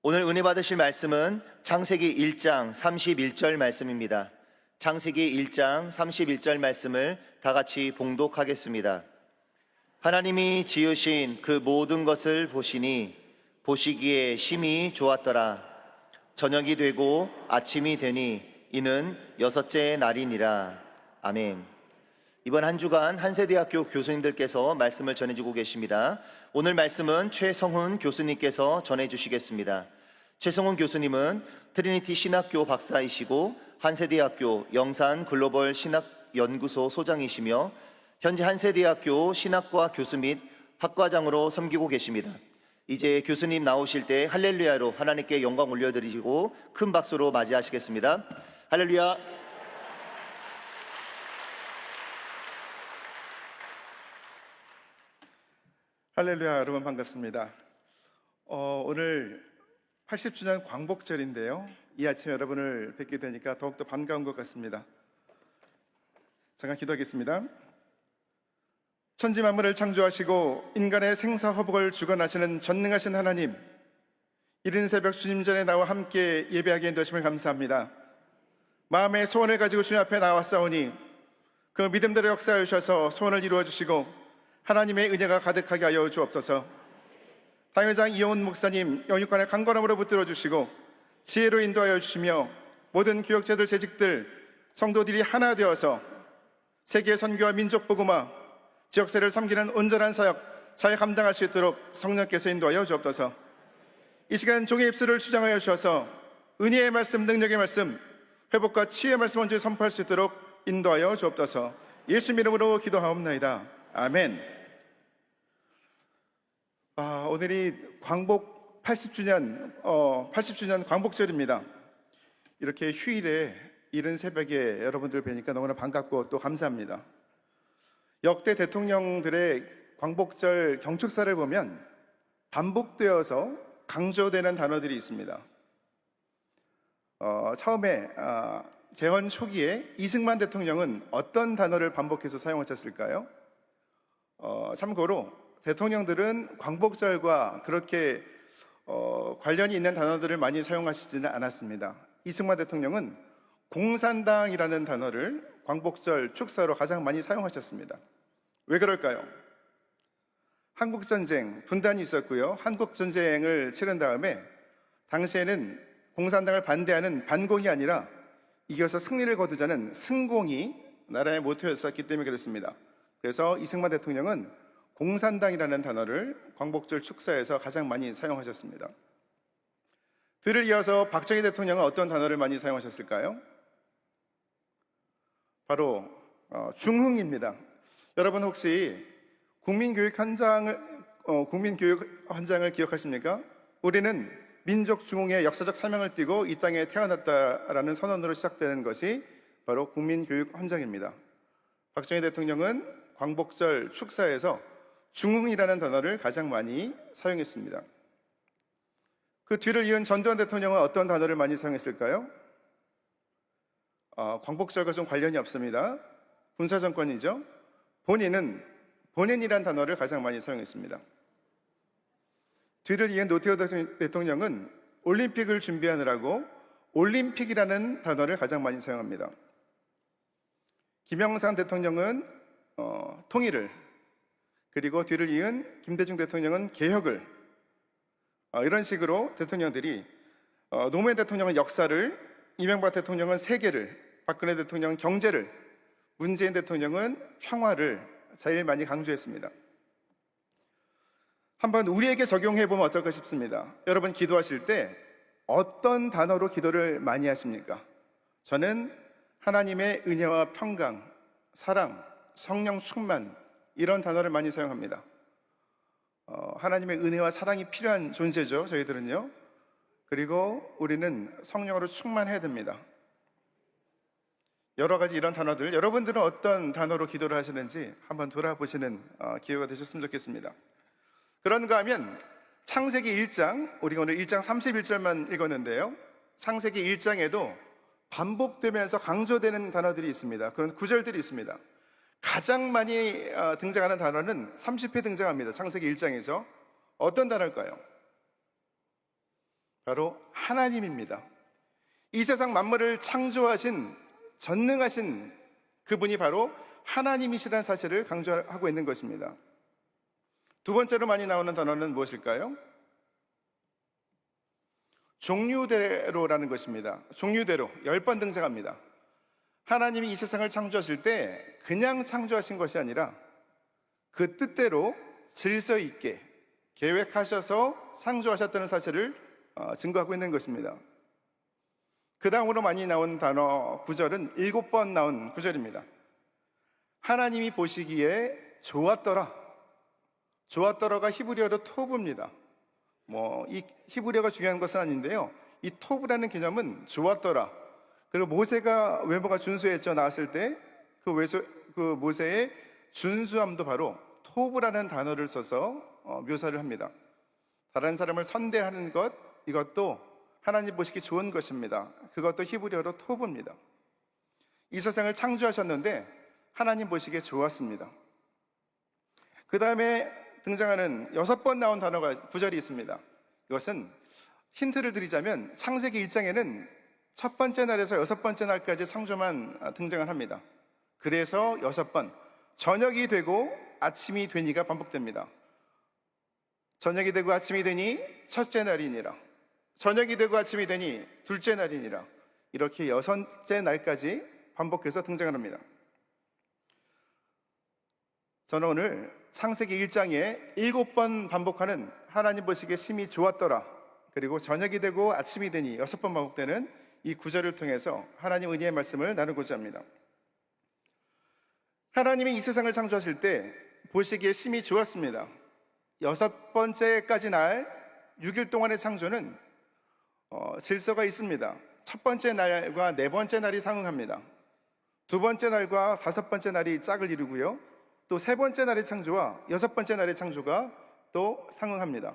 오늘 은혜 받으실 말씀은 창세기 1장 31절 말씀입니다. 창세기 1장 31절 말씀을 다 같이 봉독하겠습니다. 하나님이 지으신 그 모든 것을 보시니 보시기에 심히 좋았더라. 저녁이 되고 아침이 되니 이는 여섯째 날이니라. 아멘. 이번 한 주간 한세대학교 교수님들께서 말씀을 전해주고 계십니다. 오늘 말씀은 최성훈 교수님께서 전해주시겠습니다. 최성훈 교수님은 트리니티 신학교 박사이시고 한세대학교 영산 글로벌 신학연구소 소장이시며 현재 한세대학교 신학과 교수 및 학과장으로 섬기고 계십니다. 이제 교수님 나오실 때 할렐루야로 하나님께 영광 올려드리고 큰 박수로 맞이하시겠습니다. 할렐루야. 할렐루야. 여러분 반갑습니다. 오늘 80주년 광복절인데요, 이 아침 여러분을 뵙게 되니까 더욱더 반가운 것 같습니다. 잠깐 기도하겠습니다. 천지 만물을 창조하시고 인간의 생사화복을 주관하시는 전능하신 하나님, 이른 새벽 주님 전에 나와 함께 예배하게 인도하심을 감사합니다. 마음의 소원을 가지고 주님 앞에 나왔사오니 그 믿음대로 역사해 주셔서 소원을 이루어 주시고 하나님의 은혜가 가득하게 하여 주옵소서. 당회장 이용훈 목사님 영육간의 강건함으로 붙들어 주시고 지혜로 인도하여 주시며 모든 교역자들, 재직들, 성도들이 하나 되어서 세계 선교와 민족 복음화, 지역사회를 섬기는 온전한 사역 잘 감당할 수 있도록 성령께서 인도하여 주옵소서. 이 시간 종의 입술을 주장하여 주셔서 은혜의 말씀, 능력의 말씀, 회복과 치유의 말씀 먼저 선포할 수 있도록 인도하여 주옵소서. 예수 이름으로 기도하옵나이다. 아멘. 오늘이 광복 80주년 광복절입니다. 이렇게 휴일에 이른 새벽에 여러분들 뵈니까 너무나 반갑고 또 감사합니다. 역대 대통령들의 광복절 경축사를 보면 반복되어서 강조되는 단어들이 있습니다. 처음에 재헌 초기에 이승만 대통령은 어떤 단어를 반복해서 사용하셨을까요? 참고로 대통령들은 광복절과 그렇게 관련이 있는 단어들을 많이 사용하시지는 않았습니다. 이승만 대통령은 공산당이라는 단어를 광복절 축사로 가장 많이 사용하셨습니다. 왜 그럴까요? 한국전쟁, 분단이 있었고요. 한국전쟁을 치른 다음에 당시에는 공산당을 반대하는 반공이 아니라 이겨서 승리를 거두자는 승공이 나라의 모토였었기 때문에 그렇습니다. 그래서 이승만 대통령은 공산당이라는 단어를 광복절 축사에서 가장 많이 사용하셨습니다. 뒤를 이어서 박정희 대통령은 어떤 단어를 많이 사용하셨을까요? 바로 중흥입니다. 여러분 혹시 국민교육 현장을 기억하십니까? 우리는 민족 중흥의 역사적 사명을 띠고 이 땅에 태어났다라는 선언으로 시작되는 것이 바로 국민교육 헌장입니다. 박정희 대통령은 광복절 축사에서 중흥이라는 단어를 가장 많이 사용했습니다. 그 뒤를 이은 전두환 대통령은 어떤 단어를 많이 사용했을까요? 광복절과 좀 관련이 없습니다. 군사정권이죠. 본인이라는 단어를 가장 많이 사용했습니다. 뒤를 이은 노태우 대통령은 올림픽을 준비하느라고 올림픽이라는 단어를 가장 많이 사용합니다. 김영삼 대통령은 통일을, 그리고 뒤를 이은 김대중 대통령은 개혁을, 이런 식으로 대통령들이, 노무현 대통령은 역사를, 이명박 대통령은 세계를, 박근혜 대통령은 경제를, 문재인 대통령은 평화를 제일 많이 강조했습니다. 한번 우리에게 적용해보면 어떨까 싶습니다. 여러분 기도하실 때 어떤 단어로 기도를 많이 하십니까? 저는 하나님의 은혜와 평강, 사랑, 성령 충만, 이런 단어를 많이 사용합니다. 하나님의 은혜와 사랑이 필요한 존재죠, 저희들은요. 그리고 우리는 성령으로 충만해야 됩니다. 여러 가지 이런 단어들, 여러분들은 어떤 단어로 기도를 하시는지 한번 돌아보시는 기회가 되셨으면 좋겠습니다. 그런가 하면 창세기 1장, 우리가 오늘 1장 31절만 읽었는데요, 창세기 1장에도 반복되면서 강조되는 단어들이 있습니다. 그런 구절들이 있습니다. 가장 많이 등장하는 단어는 30회 등장합니다. 창세기 1장에서. 어떤 단어일까요? 바로 하나님입니다. 이 세상 만물을 창조하신 전능하신 그분이 바로 하나님이시라는 사실을 강조하고 있는 것입니다. 두 번째로 많이 나오는 단어는 무엇일까요? 종류대로라는 것입니다. 종류대로 10번 등장합니다. 하나님이 이 세상을 창조하실 때 그냥 창조하신 것이 아니라 그 뜻대로 질서 있게 계획하셔서 창조하셨다는 사실을 증거하고 있는 것입니다. 그 다음으로 많이 나온 단어 구절은 7번 나온 구절입니다. 하나님이 보시기에 좋았더라. 좋았더라가 히브리어로 토브입니다. 이 히브리어가 중요한 것은 아닌데요. 이 토브라는 개념은 좋았더라. 그리고 모세가 외모가 준수했죠. 나왔을 때 그 모세의 준수함도 바로 토브라는 단어를 써서 묘사를 합니다. 다른 사람을 선대하는 것, 이것도 하나님 보시기 좋은 것입니다. 그것도 히브리어로 토브입니다. 이 세상을 창조하셨는데 하나님 보시기에 좋았습니다. 그 다음에 등장하는 6번 나온 단어가 구절이 있습니다. 이것은 힌트를 드리자면 창세기 1장에는 첫 번째 날에서 6번째 날까지 창조만 등장을 합니다. 그래서 6번, 저녁이 되고 아침이 되니가 반복됩니다. 저녁이 되고 아침이 되니 첫째 날이니라. 저녁이 되고 아침이 되니 둘째 날이니라. 이렇게 6째 날까지 반복해서 등장을 합니다. 저는 오늘 창세기 1장에 7번 반복하는 하나님 보시기에 심히 좋았더라, 그리고 저녁이 되고 아침이 되니 6번 반복되는 이 구절을 통해서 하나님 은혜의 말씀을 나누고자 합니다. 하나님이 이 세상을 창조하실 때 보시기에 심히 좋았습니다. 6번째까지 날 6일 동안의 창조는 질서가 있습니다. 첫 번째 날과 네 번째 날이 상응합니다. 두 번째 날과 다섯 번째 날이 짝을 이루고요, 또 세 번째 날의 창조와 6번째 날의 창조가 또 상응합니다.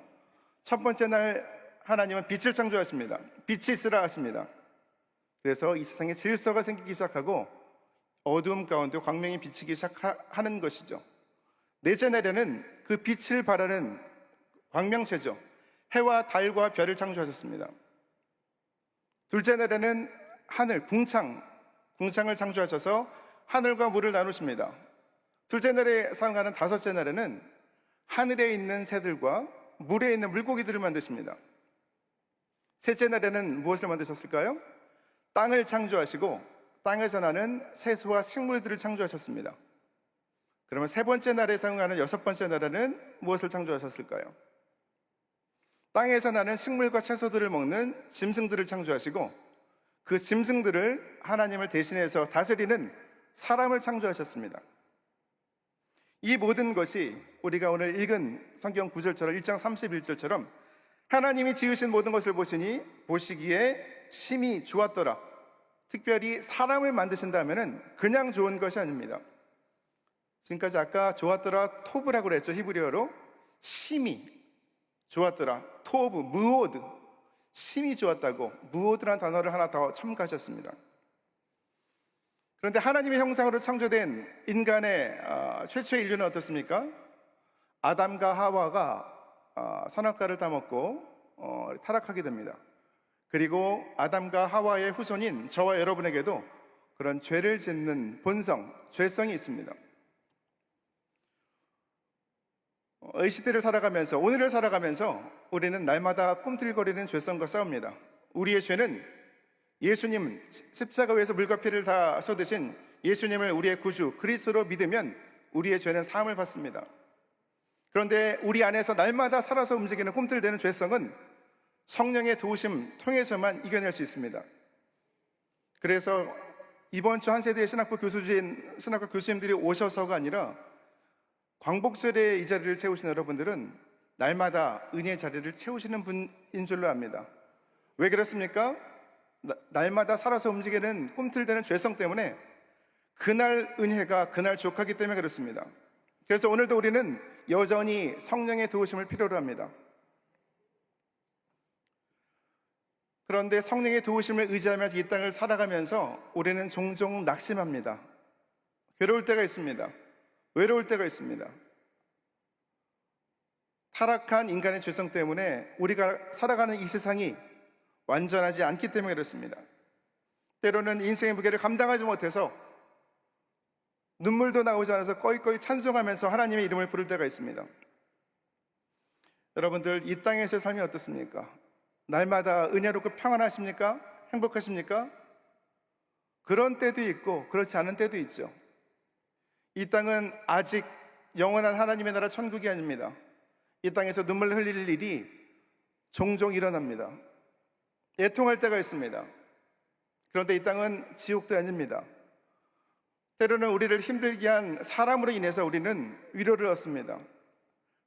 첫 번째 날 하나님은 빛을 창조하십니다. 빛이 있으라 하십니다. 그래서 이 세상에 질서가 생기기 시작하고 어두움 가운데 광명이 비치기 시작하는 것이죠. 넷째 날에는 그 빛을 발하는 광명체죠. 해와 달과 별을 창조하셨습니다. 둘째 날에는 하늘, 궁창을 창조하셔서 하늘과 물을 나누십니다. 둘째 날에 상응하는 다섯째 날에는 하늘에 있는 새들과 물에 있는 물고기들을 만드십니다. 셋째 날에는 무엇을 만드셨을까요? 땅을 창조하시고 땅에서 나는 새소와 식물들을 창조하셨습니다. 그러면 세 번째 날에 상응하는 6번째 날에는 무엇을 창조하셨을까요? 땅에서 나는 식물과 채소들을 먹는 짐승들을 창조하시고 그 짐승들을 하나님을 대신해서 다스리는 사람을 창조하셨습니다. 이 모든 것이 우리가 오늘 읽은 성경 구절처럼 1장 31절처럼 하나님이 지으신 모든 것을 보시니 보시기에 심히 좋았더라. 특별히 사람을 만드신다면 그냥 좋은 것이 아닙니다. 지금까지 아까 좋았더라 토브라고 그랬죠. 히브리어로 심히 좋았더라. 토브, 무오드, 심히 좋았다고 무오드라는 단어를 하나 더 첨가하셨습니다. 그런데 하나님의 형상으로 창조된 인간의 최초의 인류는 어떻습니까? 아담과 하와가 선악과를 따먹고 타락하게 됩니다. 그리고 아담과 하와의 후손인 저와 여러분에게도 그런 죄를 짓는 본성, 죄성이 있습니다. 이 시대를 살아가면서, 오늘을 살아가면서 우리는 날마다 꿈틀거리는 죄성과 싸웁니다. 우리의 죄는 예수님, 십자가 위에서 물과 피를 다 쏟으신 예수님을 우리의 구주 그리스도로 믿으면 우리의 죄는 사함을 받습니다. 그런데 우리 안에서 날마다 살아서 움직이는 꿈틀대는 죄성은 성령의 도우심 통해서만 이겨낼 수 있습니다. 그래서 이번 주 한 세대의 신학과 교수님들이 오셔서가 아니라 광복절에 이 자리를 채우신 여러분들은 날마다 은혜의 자리를 채우시는 분인 줄로 압니다. 왜 그렇습니까? 날마다 살아서 움직이는 꿈틀대는 죄성 때문에 그날 은혜가 그날 족하기 때문에 그렇습니다. 그래서 오늘도 우리는 여전히 성령의 도우심을 필요로 합니다. 그런데 성령의 도우심을 의지하면서 이 땅을 살아가면서 우리는 종종 낙심합니다. 괴로울 때가 있습니다. 외로울 때가 있습니다. 타락한 인간의 죄성 때문에 우리가 살아가는 이 세상이 완전하지 않기 때문에 그렇습니다. 때로는 인생의 무게를 감당하지 못해서 눈물도 나오지 않아서 꺼이꺼이 찬송하면서 하나님의 이름을 부를 때가 있습니다. 여러분들, 이 땅에서의 삶이 어떻습니까? 날마다 은혜롭고 평안하십니까? 행복하십니까? 그런 때도 있고 그렇지 않은 때도 있죠. 이 땅은 아직 영원한 하나님의 나라 천국이 아닙니다. 이 땅에서 눈물 흘릴 일이 종종 일어납니다. 애통할 때가 있습니다. 그런데 이 땅은 지옥도 아닙니다. 때로는 우리를 힘들게 한 사람으로 인해서 우리는 위로를 얻습니다.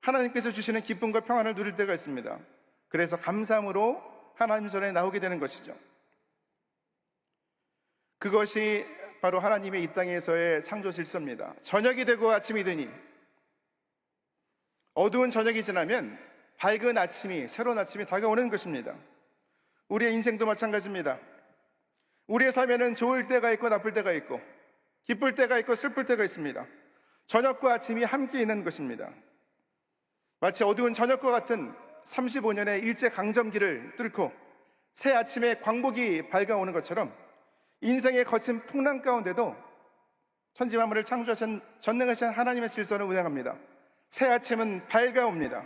하나님께서 주시는 기쁨과 평안을 누릴 때가 있습니다. 그래서 감사함으로 하나님 전에 나오게 되는 것이죠. 그것이 바로 하나님의 이 땅에서의 창조 질서입니다. 저녁이 되고 아침이 되니, 어두운 저녁이 지나면 밝은 아침이, 새로운 아침이 다가오는 것입니다. 우리의 인생도 마찬가지입니다. 우리의 삶에는 좋을 때가 있고 나쁠 때가 있고, 기쁠 때가 있고 슬플 때가 있습니다. 저녁과 아침이 함께 있는 것입니다. 마치 어두운 저녁과 같은 35년의 일제강점기를 뚫고 새 아침의 광복이 밝아오는 것처럼 인생의 거친 풍랑 가운데도 천지만물을 창조하신 전능하신 하나님의 질서는 운행합니다. 새 아침은 밝아옵니다.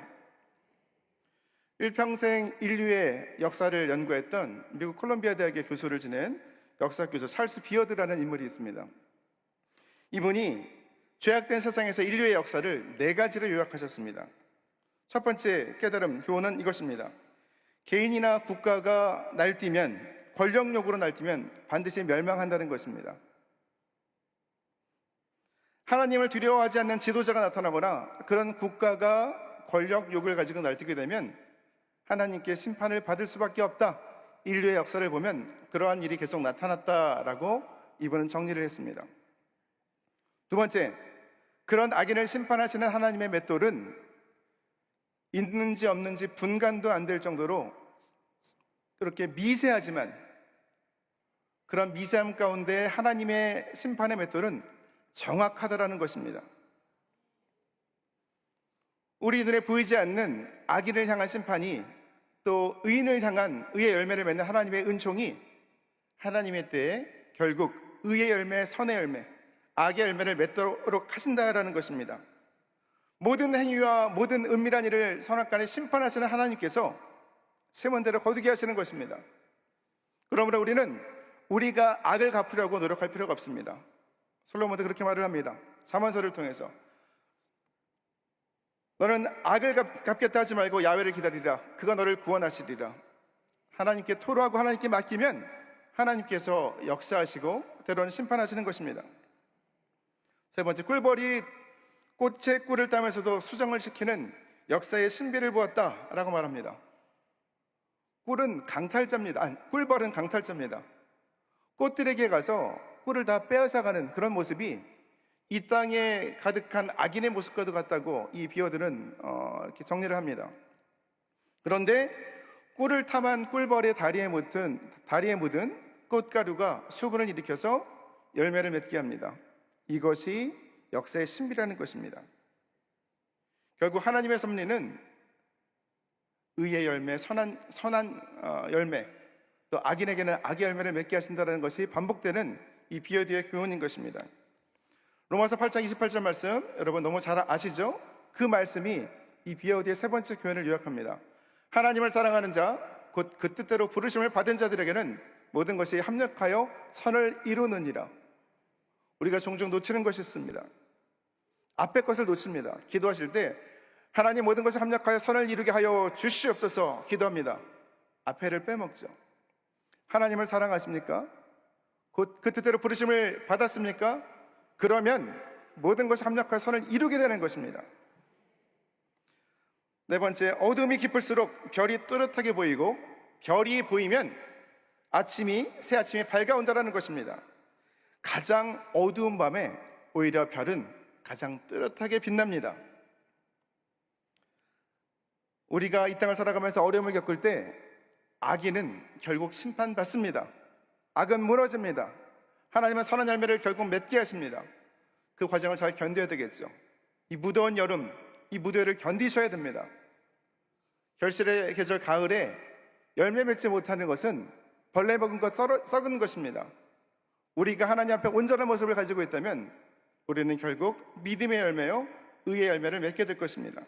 일평생 인류의 역사를 연구했던 미국 콜롬비아 대학의 교수를 지낸 역사교수 찰스 비어드라는 인물이 있습니다. 이분이 죄악된 세상에서 인류의 역사를 4가지로 요약하셨습니다. 첫 번째 깨달음, 교훈은 이것입니다. 개인이나 국가가 날뛰면, 권력욕으로 날뛰면 반드시 멸망한다는 것입니다. 하나님을 두려워하지 않는 지도자가 나타나거나 그런 국가가 권력욕을 가지고 날뛰게 되면 하나님께 심판을 받을 수밖에 없다. 인류의 역사를 보면 그러한 일이 계속 나타났다라고 이분은 정리를 했습니다. 두 번째, 그런 악인을 심판하시는 하나님의 맷돌은 있는지 없는지 분간도 안 될 정도로 그렇게 미세하지만, 그런 미세함 가운데 하나님의 심판의 맷돌은 정확하다라는 것입니다. 우리 눈에 보이지 않는 악인을 향한 심판이, 또 의인을 향한 의의 열매를 맺는 하나님의 은총이 하나님의 때에 결국 의의 열매, 선의 열매, 악의 열매를 맺도록 하신다라는 것입니다. 모든 행위와 모든 은밀한 일을 선악간에 심판하시는 하나님께서 세원대로 거두게 하시는 것입니다. 그러므로 우리는 우리가 악을 갚으려고 노력할 필요가 없습니다. 솔로몬도 그렇게 말을 합니다. 잠언서를 통해서 너는 악을 갚겠다 하지 말고 야훼를 기다리라. 그가 너를 구원하시리라. 하나님께 토로하고 하나님께 맡기면 하나님께서 역사하시고 때로는 심판하시는 것입니다. 세 번째, 꿀벌이 꽃에 꿀을 따면서도 수정을 시키는 역사의 신비를 보았다라고 말합니다. 꿀은 강탈자입니다. 꿀벌은 강탈자입니다. 꽃들에게 가서 꿀을 다 빼앗아가는 그런 모습이 이 땅에 가득한 악인의 모습과도 같다고 이 비어들은 이렇게 정리를 합니다. 그런데 꿀을 탐한 꿀벌의 다리에 묻은 꽃가루가 수분을 일으켜서 열매를 맺게 합니다. 이것이 역사의 신비라는 것입니다. 결국 하나님의 섭리는 의의 열매, 선한 열매, 또 악인에게는 악의 열매를 맺게 하신다는 것이 반복되는 이 비어디의 교훈인 것입니다. 로마서 8장 28절 말씀 여러분 너무 잘 아시죠? 그 말씀이 이 비어디의 세 번째 교훈을 요약합니다. 하나님을 사랑하는 자, 곧 그 뜻대로 부르심을 받은 자들에게는 모든 것이 합력하여 선을 이루느니라. 우리가 종종 놓치는 것이 있습니다. 앞에 것을 놓칩니다. 기도하실 때 하나님 모든 것이 합력하여 선을 이루게 하여 주시옵소서 기도합니다. 앞에를 빼먹죠. 하나님을 사랑하십니까? 곧 그 뜻대로 부르심을 받았습니까? 그러면 모든 것이 합력하여 선을 이루게 되는 것입니다. 네 번째, 어둠이 깊을수록 별이 또렷하게 보이고 별이 보이면 새 아침이 밝아온다는 것입니다. 가장 어두운 밤에 오히려 별은 가장 또렷하게 빛납니다. 우리가 이 땅을 살아가면서 어려움을 겪을 때 악인은 결국 심판받습니다. 악은 무너집니다. 하나님은 선한 열매를 결국 맺게 하십니다. 그 과정을 잘 견뎌야 되겠죠. 이 무더운 여름, 이 무더위를 견디셔야 됩니다. 결실의 계절 가을에 열매 맺지 못하는 것은 벌레 먹은 것 썩은 것입니다. 우리가 하나님 앞에 온전한 모습을 가지고 있다면 우리는 결국 믿음의 열매요, 의의 열매를 맺게 될 것입니다.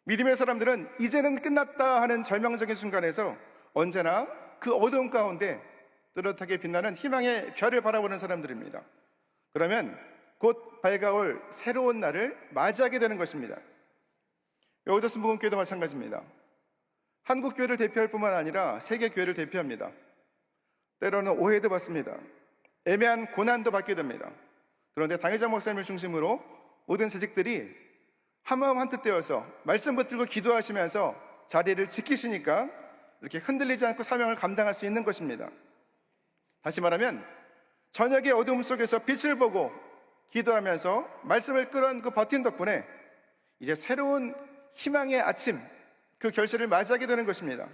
믿음의 사람들은 이제는 끝났다 하는 절망적인 순간에서 언제나 그 어두움 가운데 뚜렷하게 빛나는 희망의 별을 바라보는 사람들입니다. 그러면 곧 밝아올 새로운 날을 맞이하게 되는 것입니다. 여호도스 무금교회도 마찬가지입니다. 한국 교회를 대표할 뿐만 아니라 세계 교회를 대표합니다. 때로는 오해도 받습니다. 애매한 고난도 받게 됩니다. 그런데 당회장 목사님을 중심으로 모든 재직들이 한마음 한뜻 되어서 말씀 붙들고 기도하시면서 자리를 지키시니까 이렇게 흔들리지 않고 사명을 감당할 수 있는 것입니다. 다시 말하면 저녁의 어두움 속에서 빛을 보고 기도하면서 말씀을 끌어안고 버틴 덕분에 이제 새로운 희망의 아침, 그 결실을 맞이하게 되는 것입니다.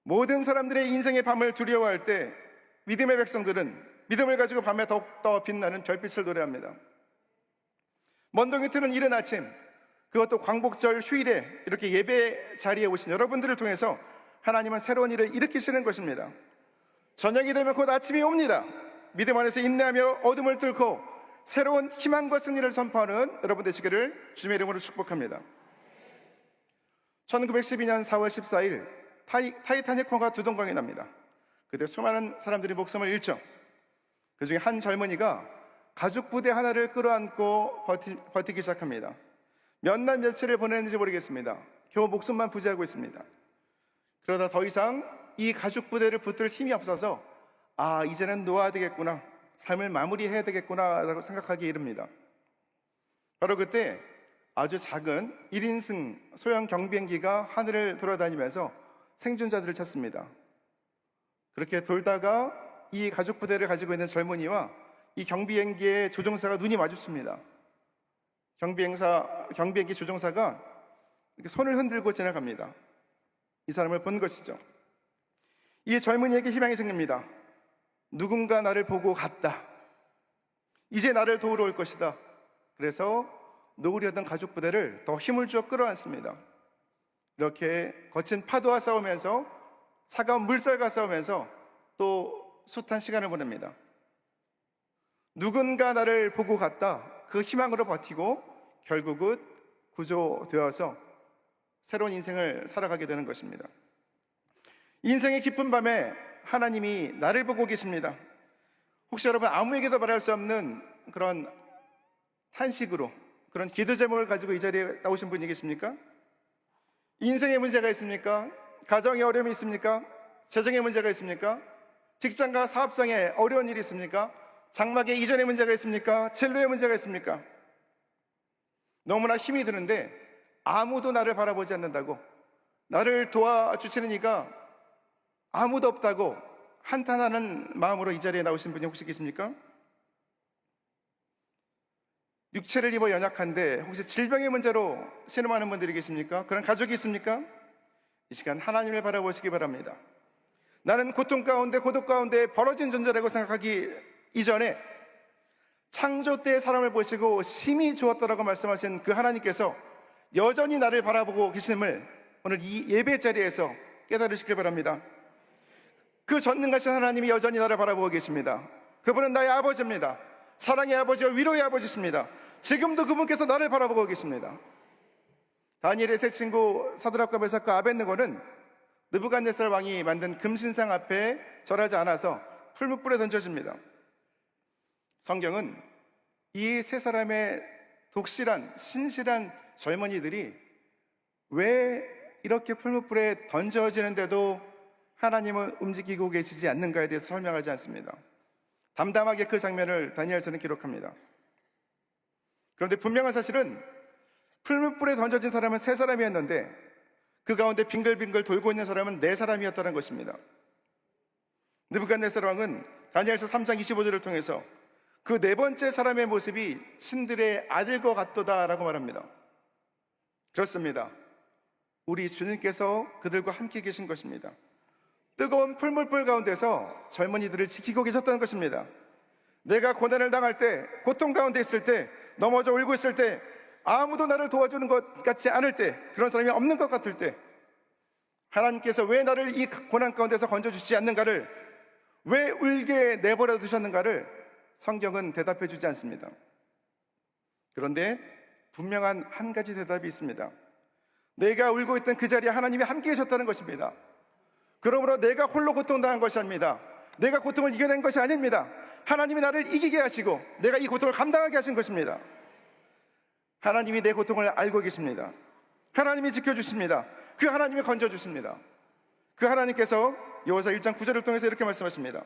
모든 사람들의 인생의 밤을 두려워할 때 믿음의 백성들은 믿음을 가지고 밤에 더욱더 빛나는 별빛을 노래합니다. 먼동이 트는 이른 아침, 그것도 광복절 휴일에 이렇게 예배 자리에 오신 여러분들을 통해서 하나님은 새로운 일을 일으키시는 것입니다. 저녁이 되면 곧 아침이 옵니다. 믿음 안에서 인내하며 어둠을 뚫고 새로운 희망과 승리를 선포하는 여러분 되시기를 주님의 이름으로 축복합니다. 1912년 4월 14일 타이타닉호가 두동강에 납니다. 그때 수많은 사람들이 목숨을 잃죠. 그 중에 한 젊은이가 가죽 부대 하나를 끌어안고 버티기 시작합니다. 몇 날 며칠을 보냈는지 모르겠습니다. 겨우 목숨만 부지하고 있습니다. 그러다 더 이상 이 가죽 부대를 붙들 힘이 없어서 이제는 놓아야 되겠구나, 삶을 마무리해야 되겠구나 라고 생각하기에 이릅니다. 바로 그때 아주 작은 1인승 소형 경비행기가 하늘을 돌아다니면서 생존자들을 찾습니다. 그렇게 돌다가 이 가죽 부대를 가지고 있는 젊은이와 이 경비행기의 조종사가 눈이 마주칩니다. 경비행기 조종사가 이렇게 손을 흔들고 지나갑니다. 이 사람을 본 것이죠. 이 젊은이에게 희망이 생깁니다. 누군가 나를 보고 갔다. 이제 나를 도우러 올 것이다. 그래서 놓으려던 가죽 부대를 더 힘을 주어 끌어안습니다. 이렇게 거친 파도와 싸우면서 차가운 물살과 싸우면서 또 숱한 시간을 보냅니다. 누군가 나를 보고 갔다. 그 희망으로 버티고 결국은 구조되어서 새로운 인생을 살아가게 되는 것입니다. 인생의 깊은 밤에 하나님이 나를 보고 계십니다. 혹시 여러분 아무에게도 말할 수 없는 그런 탄식으로, 그런 기도 제목을 가지고 이 자리에 나오신 분이 계십니까? 인생의 문제가 있습니까? 가정에 어려움이 있습니까? 재정의 문제가 있습니까? 직장과 사업장에 어려운 일이 있습니까? 장막에 이전의 문제가 있습니까? 진로의 문제가 있습니까? 너무나 힘이 드는데 아무도 나를 바라보지 않는다고, 나를 도와주시는 이가 아무도 없다고 한탄하는 마음으로 이 자리에 나오신 분이 혹시 계십니까? 육체를 입어 연약한데 혹시 질병의 문제로 신음하는 분들이 계십니까? 그런 가족이 있습니까? 이 시간 하나님을 바라보시기 바랍니다. 나는 고통 가운데, 고독 가운데 벌어진 존재라고 생각하기 이전에 창조 때의 사람을 보시고 심히 주었다라고 말씀하신 그 하나님께서 여전히 나를 바라보고 계심을 오늘 이 예배 자리에서 깨달으시길 바랍니다. 그 전능하신 하나님이 여전히 나를 바라보고 계십니다. 그분은 나의 아버지입니다. 사랑의 아버지와 위로의 아버지십니다. 지금도 그분께서 나를 바라보고 계십니다. 다니엘의 세 친구 사드락과 메삭과 아벳느고는 느부갓네살 왕이 만든 금신상 앞에 절하지 않아서 풀무불에 던져집니다. 성경은 이 세 사람의 독실한 신실한 젊은이들이 왜 이렇게 풀무불에 던져지는데도 하나님은 움직이고 계시지 않는가에 대해서 설명하지 않습니다. 담담하게 그 장면을 다니엘서는 기록합니다. 그런데 분명한 사실은 풀무불에 던져진 사람은 세 사람이었는데 그 가운데 빙글빙글 돌고 있는 사람은 네 사람이었다는 것입니다. 느부갓네살 왕은 다니엘서 3장 25절을 통해서 그 네 번째 사람의 모습이 신들의 아들과 같도다라고 말합니다. 그렇습니다. 우리 주님께서 그들과 함께 계신 것입니다. 뜨거운 풀무불 가운데서 젊은이들을 지키고 계셨다는 것입니다. 내가 고난을 당할 때, 고통 가운데 있을 때, 넘어져 울고 있을 때, 아무도 나를 도와주는 것 같지 않을 때, 그런 사람이 없는 것 같을 때 하나님께서 왜 나를 이 고난 가운데서 건져주시지 않는가를, 왜 울게 내버려 두셨는가를 성경은 대답해 주지 않습니다. 그런데 분명한 한 가지 대답이 있습니다. 내가 울고 있던 그 자리에 하나님이 함께 계셨다는 것입니다. 그러므로 내가 홀로 고통당한 것이 아닙니다. 내가 고통을 이겨낸 것이 아닙니다. 하나님이 나를 이기게 하시고 내가 이 고통을 감당하게 하신 것입니다. 하나님이 내 고통을 알고 계십니다. 하나님이 지켜주십니다. 그 하나님이 건져주십니다. 그 하나님께서 여호수아 1장 9절을 통해서 이렇게 말씀하십니다.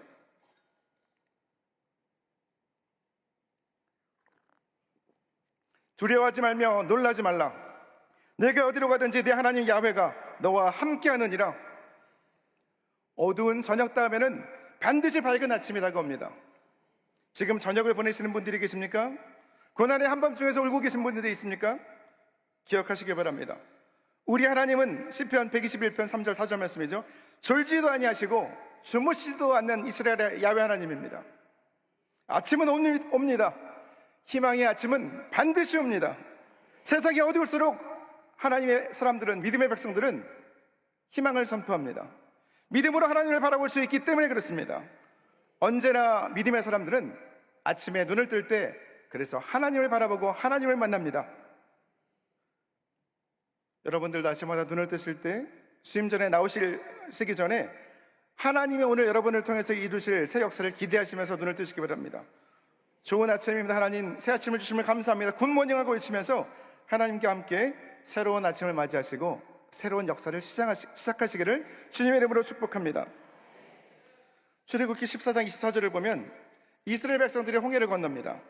두려워하지 말며 놀라지 말라. 내가 어디로 가든지 내 하나님 야훼가 너와 함께하느니라. 어두운 저녁 다음에는 반드시 밝은 아침이 다가옵니다. 지금 저녁을 보내시는 분들이 계십니까? 고난의 한밤중에서 울고 계신 분들이 있습니까? 기억하시기 바랍니다. 우리 하나님은 시편 121편 3절 4절 말씀이죠. 졸지도 아니하시고 주무시지도 않는 이스라엘의 야훼 하나님입니다. 아침은 옵니다. 희망의 아침은 반드시 옵니다. 세상이 어두울수록 하나님의 사람들은, 믿음의 백성들은 희망을 선포합니다. 믿음으로 하나님을 바라볼 수 있기 때문에 그렇습니다. 언제나 믿음의 사람들은 아침에 눈을 뜰 때 그래서 하나님을 바라보고 하나님을 만납니다. 여러분들도 아침마다 눈을 뜨실 때 수임전에 나오시기 전에 하나님이 오늘 여러분을 통해서 이루실 새 역사를 기대하시면서 눈을 뜨시기 바랍니다. 좋은 아침입니다. 하나님, 새 아침을 주시면 감사합니다. 굿모닝하고 외치면서 하나님과 함께 새로운 아침을 맞이하시고 새로운 역사를 시작하시기를 주님의 이름으로 축복합니다. 출애굽기 14장 24절을 보면 이스라엘 백성들이 홍해를 건넙니다.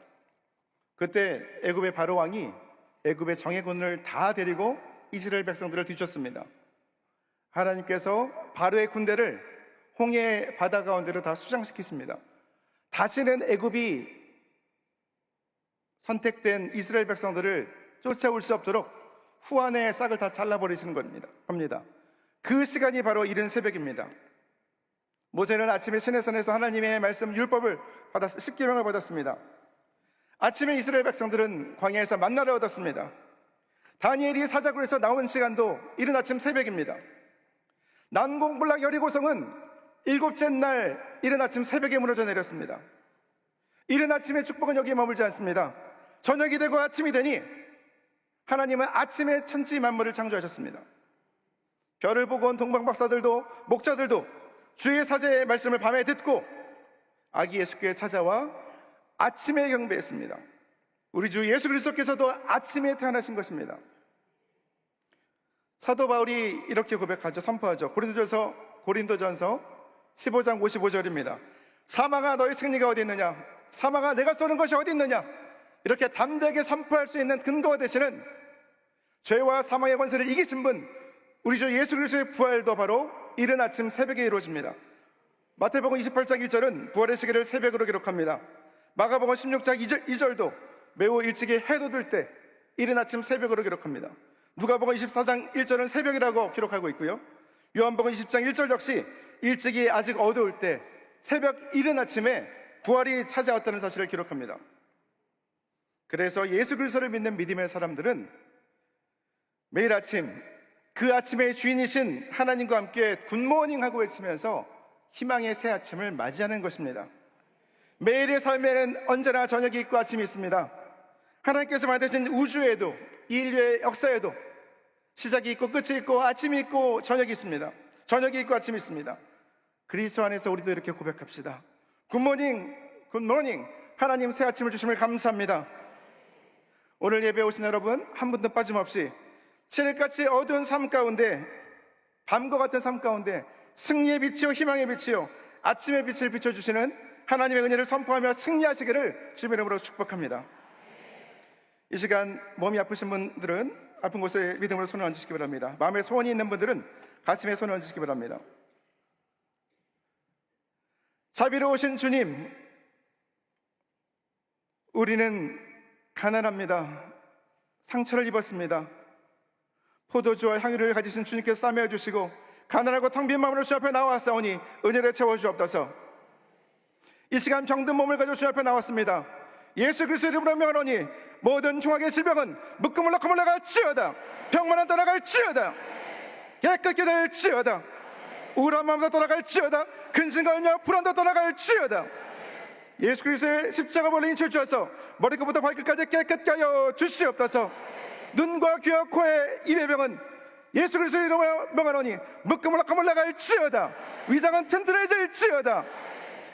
그때 애굽의 바로 왕이 애굽의 정예군을 다 데리고 이스라엘 백성들을 뒤쫓습니다. 하나님께서 바로의 군대를 홍해 바다 가운데로 다 수장시키십니다. 다시는 애굽이 선택된 이스라엘 백성들을 쫓아올 수 없도록 후안의 싹을 다 잘라버리시는 겁니다. 그 시간이 바로 이른 새벽입니다. 모세는 아침에 시내산에서 하나님의 말씀 율법을 십계명을 받았습니다. 아침에 이스라엘 백성들은 광야에서 만나를 얻었습니다. 다니엘이 사자굴에서 나온 시간도 이른 아침 새벽입니다. 난공불락 여리고성은 일곱째 날 이른 아침 새벽에 무너져 내렸습니다. 이른 아침의 축복은 여기에 머물지 않습니다. 저녁이 되고 아침이 되니 하나님은 아침에 천지 만물을 창조하셨습니다. 별을 보고 온 동방박사들도 목자들도 주의 사제의 말씀을 밤에 듣고 아기 예수께 찾아와 아침에 경배했습니다. 우리 주 예수 그리스도께서도 아침에 태어나신 것입니다. 사도 바울이 이렇게 고백하죠. 선포하죠. 고린도전서 15장 55절입니다. 사망아 너의 승리가 어디 있느냐? 사망아 내가 쏘는 것이 어디 있느냐? 이렇게 담대하게 선포할 수 있는 근거가 되시는 죄와 사망의 권세를 이기신 분, 우리 주 예수 그리스도의 부활도 바로 이른 아침 새벽에 이루어집니다. 마태복음 28장 1절은 부활의 시기를 새벽으로 기록합니다. 마가복음 16장 2절도 매우 일찍이 해도 들 때 이른 아침 새벽으로 기록합니다. 누가복음 24장 1절은 새벽이라고 기록하고 있고요. 요한복음 20장 1절 역시 일찍이 아직 어두울 때 새벽 이른 아침에 부활이 찾아왔다는 사실을 기록합니다. 그래서 예수 그리스도를 믿는 믿음의 사람들은 매일 아침 그 아침의 주인이신 하나님과 함께 굿모닝 하고 외치면서 희망의 새 아침을 맞이하는 것입니다. 매일의 삶에는 언제나 저녁이 있고 아침이 있습니다. 하나님께서 만드신 우주에도 인류의 역사에도 시작이 있고 끝이 있고 아침이 있고 저녁이 있습니다. 저녁이 있고 아침이 있습니다. 그리스도 안에서 우리도 이렇게 고백합시다. 굿모닝, 굿모닝. 하나님 새 아침을 주심을 감사합니다. 오늘 예배 오신 여러분 한 분도 빠짐없이 칠흑같이 어두운 삶 가운데, 밤과 같은 삶 가운데 승리의 빛이요 희망의 빛이요 아침의 빛을 비춰주시는 하나님의 은혜를 선포하며 승리하시기를 주님의 이름으로 축복합니다. 이 시간 몸이 아프신 분들은 아픈 곳에 믿음으로 손을 얹으시기 바랍니다. 마음에 소원이 있는 분들은 가슴에 손을 얹으시기 바랍니다. 자비로우신 주님, 우리는 가난합니다. 상처를 입었습니다. 포도주와 향유를 가지신 주님께서 싸매어 주시고 가난하고 텅 빈 마음으로 주 앞에 나왔사오니 은혜를 채워주옵소서. 이 시간 병든 몸을 가지고 주 앞에 나왔습니다. 예수 그리스도의 이름으로 명하노니 모든 흉악의 질병은 묶음을 놓고 물러갈지어다. 병만은 떠나갈지어다. 깨끗게 될지어다. 우울한 마음도 떠나갈지어다. 근심과 염려 불안도 떠나갈지어다. 예수 그리스도의 십자가 벌린 주셔서 머리끝부터 발끝까지 깨끗게 하여 주시옵소서. 눈과 귀와 코의 입의 병은 예수 그리스도의 이름으로 명하노니 묶음으로 감을 나갈지어다. 위장은 튼튼해질지어다.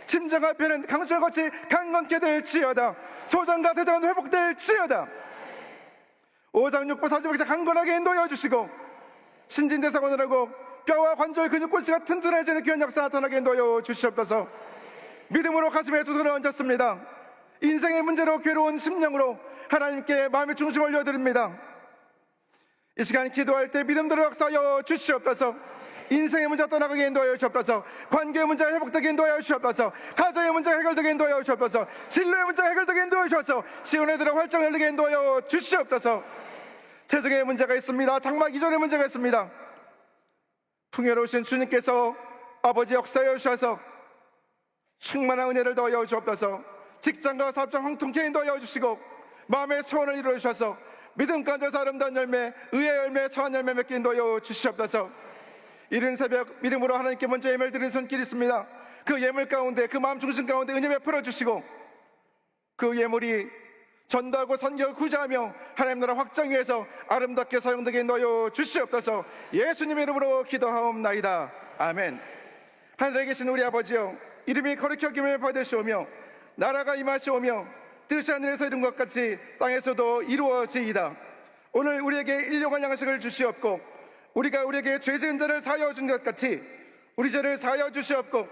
심장과 폐는 강철과 같이 강건케 될지어다. 소장과 대장은 회복될지어다. 오장육부 사주백자 강건하게 인도하여 주시고 신진대사관을 하고 뼈와 관절 근육골수가 튼튼해지는 귀한 역사 나타나게 인도하여 주시옵소서. 믿음으로 가슴에 두 손을 얹었습니다. 인생의 문제로 괴로운 심령으로 하나님께 마음의 중심을 올려드립니다. 이 시간 기도할 때 믿음대로 역사하여 주시옵소서. 인생의 문제 떠나가게 인도하여 주옵소서. 관계의 문제가 회복되게 인도하여 주옵소서. 가정의 문제가 해결되게 인도하여 주옵소서. 진로의 문제가 해결되게 인도하여 주옵소서. 시온의 들어 활짝 열리게 인도하여 주시옵소서. 재정의 문제가 있습니다. 장막 이전의 문제가 있습니다. 풍요로우신 주님께서 아버지 역사하여 주셔서 충만한 은혜를 더하여 주옵소서. 직장과 사업장 황통케 인도하여 주시고 마음의 소원을 이루어 주셔서 믿음 가운데서 아름다운 열매, 의의 열매, 선한 열매 맺게 인도하여 주시옵소서. 이른 새벽 믿음으로 하나님께 먼저 예물 드리는 손길이 있습니다. 그 예물 가운데, 그 마음 중심 가운데 은혜 베풀어 주시고 그 예물이 전도하고 선교하고 구제하며 하나님 나라 확장 위해서 아름답게 사용되게 인도하여 주시옵소서. 예수님의 이름으로 기도하옵나이다. 아멘. 하늘에 계신 우리 아버지여, 이름이 거룩히 여김을 받으시오며 나라가 임하시오며 뜻이 하늘에서 이룬 것 같이 땅에서도 이루어지이다. 오늘 우리에게 일용할 양식을 주시옵고 우리가 우리에게 죄 지은 자를 사하여 준 것 같이 우리 죄를 사하여 주시옵고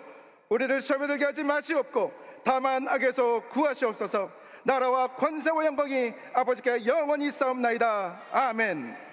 우리를 시험에 들게 하지 마시옵고 다만 악에서 구하시옵소서. 나라와 권세와 영광이 아버지께 영원히 있사옵나이다. 아멘.